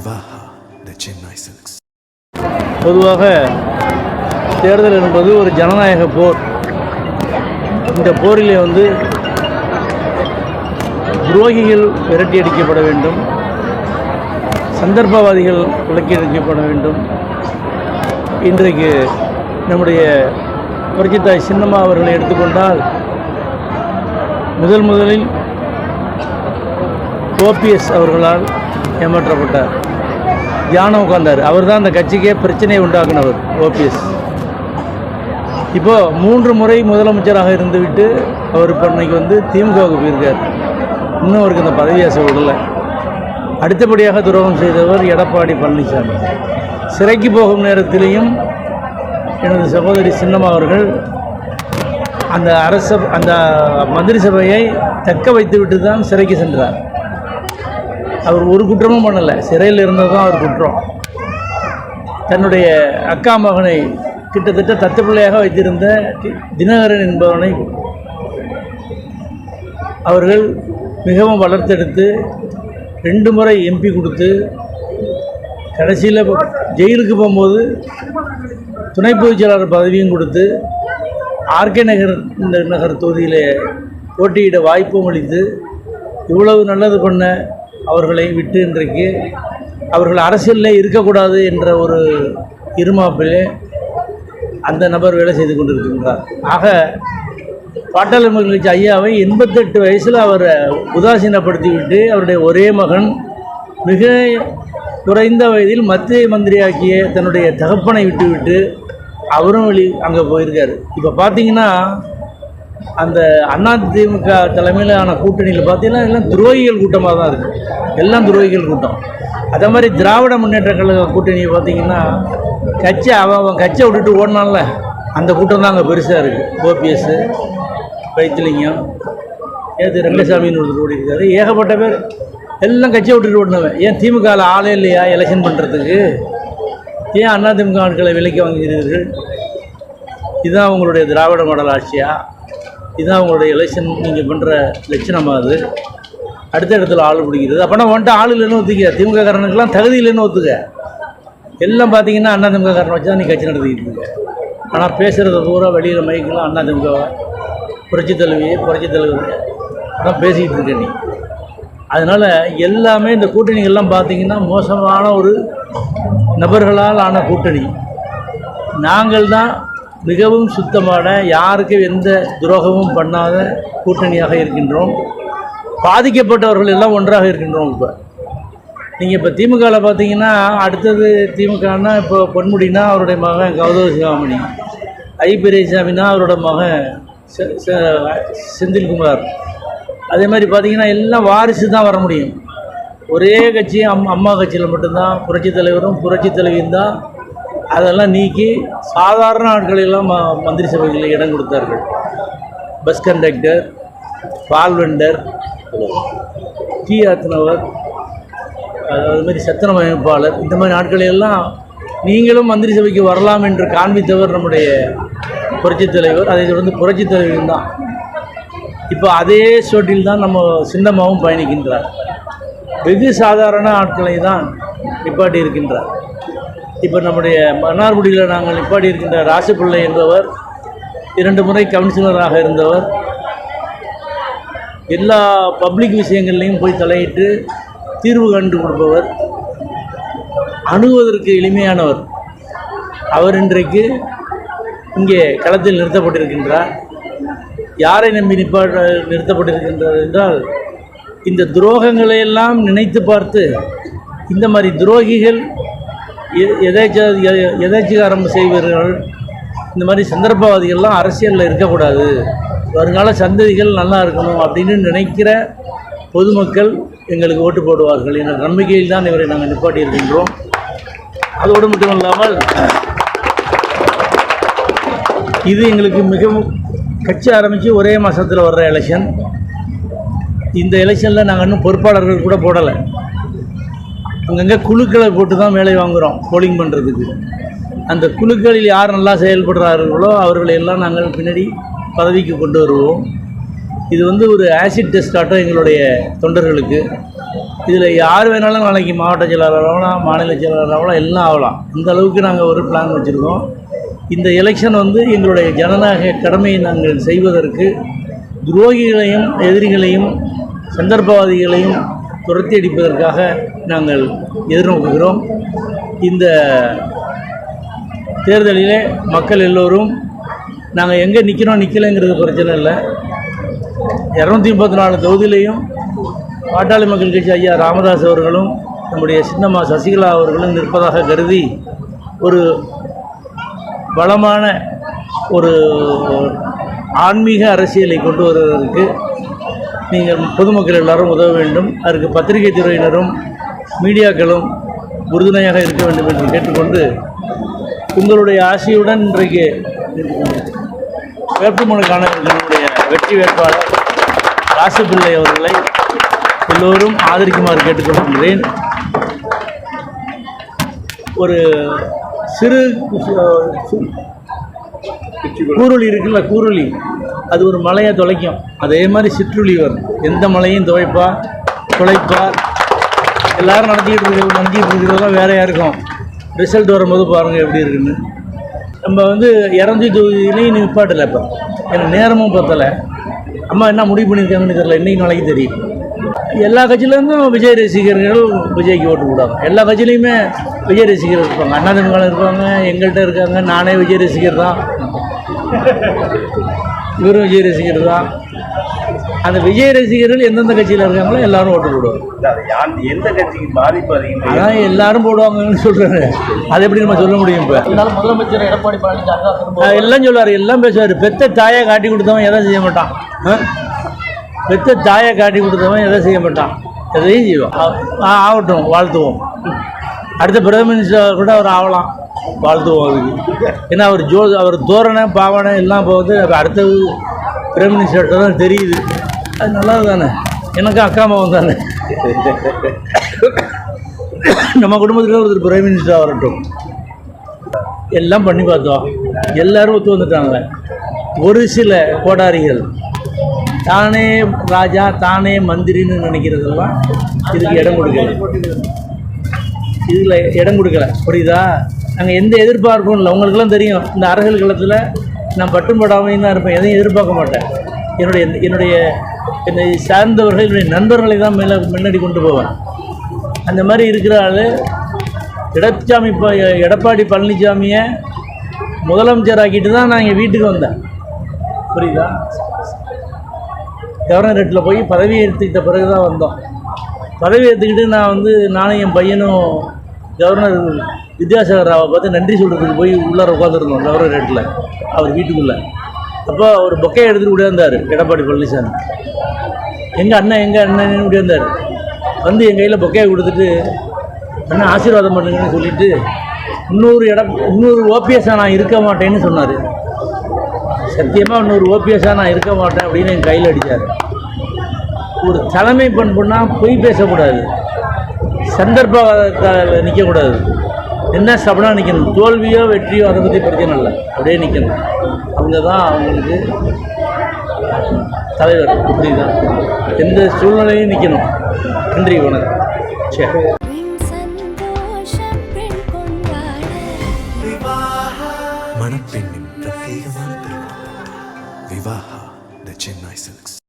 Vivaha, the Chennai Silks. பொதுவாக தேர்தல் என்பது ஒரு ஜனநாயக போர். இந்த போரிலே துரோகிகள் விரட்டியடிக்கப்பட வேண்டும், சந்தர்ப்பவாதிகள் விலக்கியடிக்கப்பட வேண்டும். இன்றைக்கு நம்முடைய புரட்சித்தாய் சின்னம்மா அவர்களை எடுத்துக்கொண்டால் முதலில் ஓபிஎஸ் அவர்களால் ஏமாற்றப்பட்டார். தியானம் உட்கார்ந்தார். அவர் தான் அந்த கட்சிக்கே பிரச்சனையை உண்டாக்குனவர் ஓபிஎஸ். இப்போது 3 முறை முதலமைச்சராக இருந்துவிட்டு அவர் இப்போ இன்னைக்கு திமுகவுக்கு போயிருக்கார். இன்னும் அவருக்கு அந்த பதவி ஆசை விடலை. அடுத்தபடியாக துரோகம் செய்தவர் எடப்பாடி பழனிசாமி. சிறைக்கு போகும் நேரத்திலேயும் எனது சகோதரி சின்னம்மா அவர்கள் அந்த மந்திரி சபையை தக்க வைத்துவிட்டு தான் சிறைக்கு சென்றார். அவர் ஒரு குற்றமும் பண்ணலை. சிறையில் இருந்தது தான் அவர் குற்றம். தன்னுடைய அக்கா மகனை கிட்டத்தட்ட தத்து பிள்ளையாக வைத்திருந்த தினகரன் என்பவனை அவர்கள் மிகவும் வளர்த்தெடுத்து 2 முறை எம்பி கொடுத்து கடைசியில் ஜெயிலுக்கு போகும்போது துணை பொதுச்செயலாளர் பதவியும் கொடுத்து ஆர்கே நகர் தொகுதியில் போட்டியிட வாய்ப்பும் அளித்து இவ்வளவு நல்லது பண்ண அவர்களை விட்டு இன்றைக்கு அவர்கள் அரசியலில் இருக்கக்கூடாது என்ற ஒரு இருமாப்பிலே அந்த நபர் வேலை செய்து கொண்டிருக்கின்றார். ஆக பாட்டாளி மக்கள் கட்சி ஐயாவை 88 வயசில் அவரை உதாசீனப்படுத்திவிட்டு அவருடைய ஒரே மகன் மிக குறைந்த வயதில் மத்திய மந்திரியாக்கிய தன்னுடைய தகப்பனை விட்டுவிட்டு அவரும் அங்கே போயிருக்கார். இப்போ பார்த்தீங்கன்னா அந்த அதிமுக தலைமையிலான கூட்டணியில் பார்த்தீங்கன்னா எல்லாம் துரோகிகள் கூட்டமாக தான் இருக்குது. எல்லாம் துரோகிகள் கூட்டம். அதே மாதிரி திராவிட முன்னேற்ற கழக கூட்டணியை பார்த்தீங்கன்னா அவன் கட்சியை விட்டுட்டு ஓடினால அந்த கூட்டம் தான் அங்கே பெருசாக இருக்குது. ஓபிஎஸ், வைத்திலிங்கம், ரங்கசாமின்னு ஒருத்தர் ஓடி இருக்காரு. ஏகப்பட்ட பேர் எல்லாம் கட்சியை விட்டுட்டு ஓடினவன். ஏன் திமுகவில் ஆளே இல்லையா எலெக்ஷன் பண்ணுறதுக்கு? ஏன் அதிமுக ஆட்களை விலைக்கு வாங்குகிறீர்கள்? இதுதான் அவங்களுடைய திராவிட மாடல் ஆட்சியா? இதுதான் அவங்களுடைய எலெக்ஷன் நீங்கள் பண்ணுற லட்சணமாக? அது அடுத்த இடத்துல ஆள் பிடிக்கிறது. அப்போனா வந்துட்டு ஆள் இல்லைன்னு ஒத்துக்க. திமுக காரனுக்கெல்லாம் தகுதி இல்லைன்னு ஒத்துக்க. எல்லாம் பார்த்தீங்கன்னா அதிமுக காரனை வச்சு தான் நீ கட்சி நடத்திக்கிட்டு இருக்க. ஆனால் பேசுகிறத பூரா வெளியில் மைக்கெல்லாம் அதிமுக புரட்சி தலைவர் அதான் பேசிக்கிட்டு இருக்க நீ. அதனால் எல்லாமே இந்த கூட்டணிகள்லாம் பார்த்தீங்கன்னா மோசமான ஒரு நபர்களால் ஆன கூட்டணி. நாங்கள் தான் மிகவும் சுத்தமான, யாருக்கும் எந்த துரோகமும் பண்ணாத கூட்டணியாக இருக்கின்றோம். பாதிக்கப்பட்டவர்கள் எல்லாம் ஒன்றாக இருக்கின்றோம். இப்போ நீங்கள் இப்போ திமுகவில் பார்த்தீங்கன்னா அடுத்தது திமுகன்னா இப்போ பொன்முடினா அவருடைய மகன் கௌதவ சிகாமணி, பெரியசாமினா அவரோட மகன் செந்தில்குமார். அதே மாதிரி பார்த்தீங்கன்னா எல்லாம் வாரிசு தான் வர முடியும். ஒரே கட்சி அம்மா கட்சியில் மட்டும்தான் புரட்சி தலைவரும் புரட்சி தலைவியும் தான். அதெல்லாம் நீக்கி சாதாரண ஆட்களெல்லாம் மந்திரி சபைகளில் இடம் கொடுத்தார்கள். பஸ் கண்டக்டர், பால் வெண்டர், டீ ஆத்தினவர், அதுமாதிரி சத்திரம் அமைப்பாளர், இந்த மாதிரி ஆட்களையெல்லாம் நீங்களும் மந்திரி சபைக்கு வரலாம் என்று காண்பித்தவர் நம்முடைய புரட்சித் தலைவர். அதை புரட்சித் தலைவரும் தான். இப்போ அதே சோட்டில் தான் நம்ம சின்னம்மாவும் பயணிக்கின்றார். வெகு சாதாரண ஆட்களை தான் நிப்பாட்டி இருக்கின்றார். இப்போ நம்முடைய மன்னார்குடியில் நாங்கள் நிப்பாட்டி இருக்கின்ற ராசப்பிள்ளை என்பவர் 2 முறை கவுன்சிலராக இருந்தவர். எல்லா பப்ளிக் விஷயங்கள்லையும் போய் தலையிட்டு தீர்வு கண்டு கொடுப்பவர், அணுகுவதற்கு எளிமையானவர். அவர் இன்றைக்கு இங்கே களத்தில் நிறுத்தப்பட்டிருக்கின்றார். யாரை நம்பி நிறுத்தப்பட்டிருக்கின்றார் என்றால், இந்த துரோகங்களையெல்லாம் நினைத்து பார்த்து இந்த மாதிரி துரோகிகள் எதேச்சிகாரம் செய்வர்கள், இந்த மாதிரி சந்தர்ப்பவாதிகள்லாம் அரசியலில் இருக்கக்கூடாது, வருங்கால சந்ததிகள் நல்லா இருக்கணும் அப்படின்னு நினைக்கிற பொதுமக்கள் எங்களுக்கு ஓட்டு போடுவார்கள் என்ற நம்பிக்கையில் தான் இவரை நாங்கள் நிப்பாட்டி இருக்கின்றோம். அதோடு மட்டும் இல்லாமல் இது எங்களுக்கு மிகவும் கட்சி ஆரம்பித்து ஒரே மாதத்தில் வர்ற எலெக்ஷன். இந்த எலெக்ஷனில் நாங்கள் இன்னும் பொறுப்பாளர்கள் கூட போடலை. அங்கங்கே குழுக்களை போட்டு தான் வேலை வாங்குகிறோம் போலிங் பண்ணுறதுக்கு. அந்த குழுக்களில் யார் நல்லா செயல்படுறார்களோ அவர்களை எல்லாம் நாங்கள் பின்னாடி பதவிக்கு கொண்டு வருவோம். இது ஒரு ஆசிட் டெஸ்ட் ஆட்டம் எங்களுடைய தொண்டர்களுக்கு. இதில் யார் வேணாலும் நாளைக்கு மாவட்ட செயலாளர் ஆகலாம், மாநில செயலாளர் ஆகலாம், எல்லாம் ஆகலாம். இந்த அளவுக்கு நாங்கள் ஒரு பிளான் வச்சுருக்கோம். இந்த எலெக்ஷன் எங்களுடைய ஜனநாயக கடமையை நாங்கள் செய்வதற்கு துரோகிகளையும் எதிரிகளையும் சந்தர்ப்பவாதிகளையும் துரத்தி அடிப்பதற்காக நாங்கள் எதிர்நோக்குகிறோம். இந்த தேர்தலிலே மக்கள் எல்லோரும் நாங்கள் எங்கே நிற்கலைங்கிறது பிரச்சனை இல்லை. 234 தொகுதியிலையும் பாட்டாளி மக்கள் கட்சி ஐயா ராமதாஸ் அவர்களும் நம்முடைய சின்னம்மா சசிகலா அவர்களும் நிற்பதாக கருதி ஒரு பலமான ஒரு ஆன்மீக அரசியலை கொண்டு வருவதற்கு நீங்கள் பொதுமக்கள் எல்லாரும் உதவ வேண்டும். அதற்கு பத்திரிகை துறையினரும் மீடியாக்களும் உறுதுணையாக இருக்க வேண்டும் என்று கேட்டுக்கொண்டு உங்களுடைய ஆசையுடன் இன்றைக்கு வேட்புமனுக்கான நம்முடைய வெற்றி வேட்பாளர் ராசுபிள்ளை அவர்களை எல்லோரும் ஆதரிக்குமாறு கேட்டுக்கொள்கின்றேன். ஒரு சிறு கூருளி இருக்குல்ல, கூருளி அது ஒரு மலையை துளைக்கும். அதே மாதிரி சிற்றுளி வரும். எந்த மலையும் துளைப்பார். எல்லோரும் நடத்திக்கிட்டு இருக்கிறதெல்லாம் வேறையாக இருக்கும். ரிசல்ட் வரும்போது பாருங்கள் எப்படி இருக்குன்னு. நம்ம 200 தொகுதியிலையும் நிற்பாட்டில்லை. இப்போ எனக்கு நேரமும் பத்தலை. அம்மா என்ன முடிவு பண்ணியிருக்காங்கன்னு தெரியல. இன்றைக்கி நாளைக்கு தெரியும். எல்லா கட்சியிலேருந்தும் விஜய் ரசிகர்கள் விஜய்க்கு ஓட்டு போடுவாங்க. எல்லா கட்சியிலையுமே விஜய் ரசிகர்கள் இருப்பாங்க. அண்ணா திமுக இருப்பாங்க, எங்கள்கிட்ட இருக்காங்க. நானே விஜய் ரசிகர் தான், இவரும் விஜய் ரசிகர் தான். அந்த விஜய் ரசிகர்கள் எந்தெந்த கட்சியில் இருக்காங்களோ எல்லாரும் ஓட்டு போடுவாங்க. எந்த கட்சிக்கு பாதிப்பு அதிகம்? அதான் எல்லாரும் போடுவாங்கன்னு சொல்கிறாங்க. அதை எப்படி நம்ம சொல்ல முடியும்? இப்போ முதலமைச்சர் எடப்பாடி பழனிசாமி எல்லாம் சொல்லுவார், எல்லாம் பேசுவார். பெத்த தாயை காட்டி கொடுத்தவன் எதை செய்ய மாட்டான். பெத்த தாயை காட்டி கொடுத்தவன் எதை செய்ய மாட்டான், எதையும் செய்வோம். ஆகட்டும், வாழ்த்துவோம். அடுத்த பிரதம மினிஸ்டர் கூட அவர் ஆகலாம், வாழ்த்துவோம் அதுக்கு. ஏன்னா அவர் தோரணை பாவனை எல்லாம் போகுது. அடுத்தது பிரைம் மினிஸ்டர்கிட்ட தான் தெரியுது. அது நல்லது தானே. எனக்கும் அக்கா மகன் தானே. நம்ம குடும்பத்தில் ஒருத்தர் பிரைம் மினிஸ்டர் வரட்டும். எல்லாம் பண்ணி பார்த்தோம், எல்லோரும் ஒத்து வந்துட்டாங்க. ஒரு சில கோடாரிகள் தானே ராஜா தானே மந்திரின்னு நினைக்கிறதெல்லாம் இதுக்கு இடம் கொடுக்கல. இதில் இடம் கொடுக்கல, புரியுதா? நாங்கள் எந்த எதிர்பார்ப்பும் இல்லை. உங்களுக்கெல்லாம் தெரியும், இந்த அரசியல் களத்தில் நான் பட்டும் படாமையும் தான் இருப்பேன். எதையும் எதிர்பார்க்க மாட்டேன். என்னை சார்ந்தவர்கள், என்னுடைய நண்பர்களை தான் முன்னாடி கொண்டு போவேன். அந்த மாதிரி இருக்கிற ஆள் எடப்பாடி பழனிசாமியை முதலமைச்சராக்கிட்டு தான் நான் எங்கள் வீட்டுக்கு வந்தேன், புரியுதா? கவர்னரேட்டில் போய் பதவி எடுத்துக்கிட்ட பிறகு தான் வந்தோம். பதவி எடுத்துக்கிட்டு நானும் என் பையனும் கவர்னர் வித்யாசாகர் ராவை பார்த்து நன்றி சொல்கிறதுக்கு போய் உள்ளார உட்காந்துருந்தோம் கவர்னரேட்டில், அவர் வீட்டுக்குள்ளே. அப்போ அவர் பொக்கையை எடுத்துகிட்டு விடையாந்தார் எடப்பாடி பழனிசாமி. எங்கள் அண்ணன் விடையாந்தார். என் கையில் பொக்கையை கொடுத்துட்டு, அண்ணன் ஆசீர்வாதம் பண்ணுங்கன்னு சொல்லிவிட்டு, இன்னொரு ஓபிஎஸ்ஸாக நான் இருக்க மாட்டேன்னு சொன்னார். சத்தியமாக இன்னொரு ஓபிஎஸ்ஸாக நான் இருக்க மாட்டேன் அப்படின்னு என் கையில் அடித்தார். ஒரு தலைமை பண்புன்னா பொய் பேசக்கூடாது, சந்தர்ப்பத்தில் நிற்கக்கூடாது. என்ன சபனாக நிற்கணும். தோல்வியோ வெற்றியோ அதை பற்றி பிரச்சனை இல்லை, அப்படியே நிற்கணும். அவங்க தான் அவங்களுக்கு தலைவர், புரியுதான்? எந்த சூழ்நிலையும் நிற்கணும். நன்றி, வணக்கம். சரி. மணப்பெண்ணின் பிரத்யேகமான திருமணம் விவாஹா தி சென்னை சில்க்ஸ்.